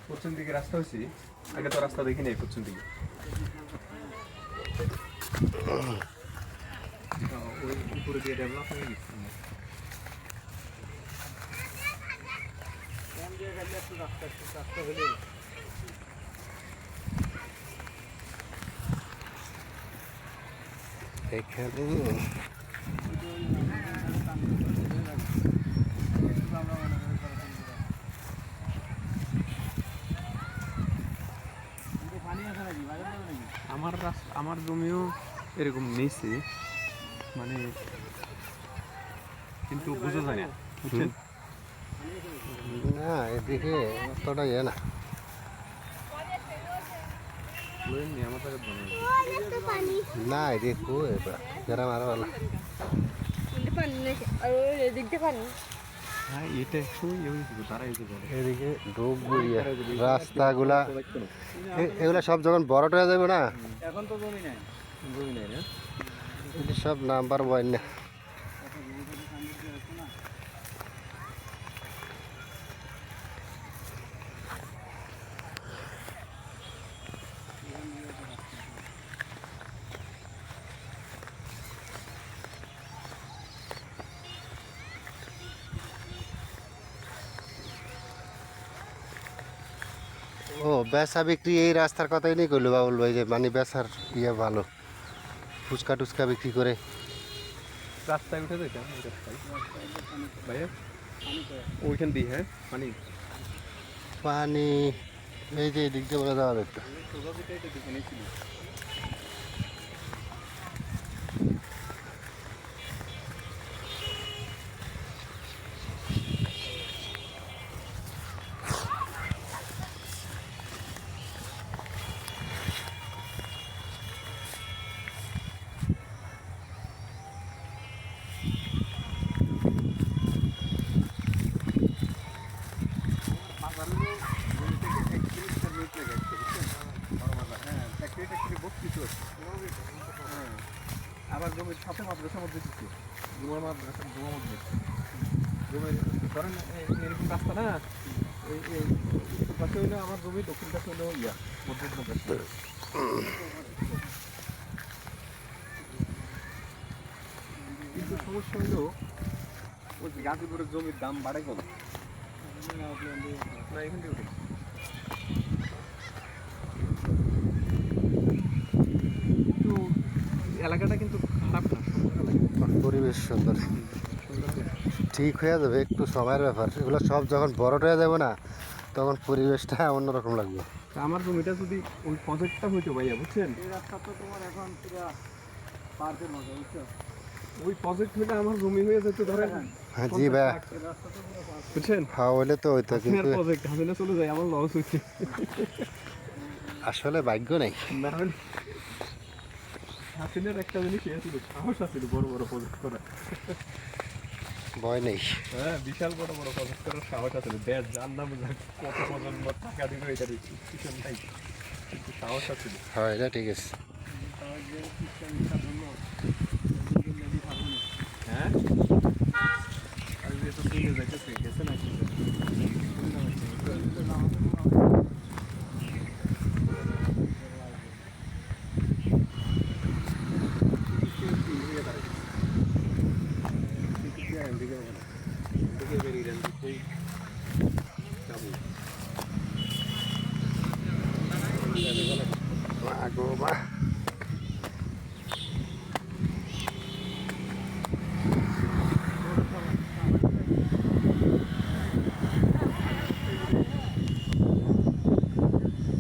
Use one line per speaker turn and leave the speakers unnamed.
পশ্চিম দিকে রাস্তা হয়েছি, আগে তো রাস্তা দেখি নাই পশ্চিম দিকে। ওই উপরে দিয়ে ডেভেলপ হয়ে গেছে। রাস্তা হলে
এখানে
আমার জমিও এরকম নিয়েছি, মানে কিন্তু বুঝা যায় না, বুঝছেন?
না এদিকে অতটা ইয়ে না। না এদিকে গ্রাম আরো ভালো।
হ্যাঁ, এটা একসময় তারা
এদিকে ঢুকবো রাস্তাগুলা, এগুলা সব যখন বড়টা হয়ে যাবে না,
এখন তো জমি নাই না,
এটি সব নাম্বার ওয়ান না। ও বেচা বিক্রি এই রাস্তার কথাই নেই করলো বাবুল ভাই, যে মানে বেচার ইয়ে ভালো, ফুচকা টুচকা বিক্রি করে
রাস্তায় উঠে যেতাম ভাইয়া ওইখান দিয়ে। হ্যাঁ, মানে
পানি এই যে এদিক দিয়ে বলে যাওয়া যেত।
আবার জমির সাথে মাদ্রাসার মধ্যে দিচ্ছে, জুমার মাদ্রাসা জুমার মধ্যে জমির ধরেন এরকম রাস্তা না, এই উত্তর পাশে হইলে আমার জমি, দক্ষিণ পাশে হইলেও ইয়া মধ্যে মাদ্রাসা। কিন্তু সমস্যা হলো ওই গাজীপুরের জমির দাম বাড়ে কম না, এখান থেকে উঠে কিন্তু এলাকাটা কিন্তু খারাপ না,
পরিবেশ সুন্দর, ঠিক হয়ে যাবে, একটু সময়ের ব্যাপার। এগুলো সব যখন বড়টা হয়ে যাবে না, তখন পরিবেশটা অন্যরকম লাগবে।
আমার জমিটা যদি ওই প্রজেক্টটা হইতো ভাইয়া, বুঝছেন? এই রাস্তা তো তোমার এখন পুরো পার্কের মতো, বুঝছো? ওই প্রজেক্ট হইলে আমার জমি হয়ে যেত ধরেন।
হ্যাঁ জি ভাই,
বুঝছেন?
হ্যাঁ হইলে তো হইতো, কিন্তু
প্রজেক্ট হাসিনা চলে যায়, আমার লস হইছে।
আসলে ভাগ্য নেই।
না হলে হাসিনার একটা জিনিস ছিল, সাহস আছিল বড় বড় প্রজেক্ট করা।
ভয় নেই।
হ্যাঁ, বিশাল বড় বড় প্রজেক্ট করার সাহস আছিল। দেশ জানলাম কত প্রজন্ম টাকা দিল, এটা ডিসিশন নাই, কিন্তু সাহস আছিল।
হ্যাঁ এটা ঠিক আছে।
হ্যাঁ, আর যেহেতু চলে যাইতেছে, গেছে নাকি
মা গো মা।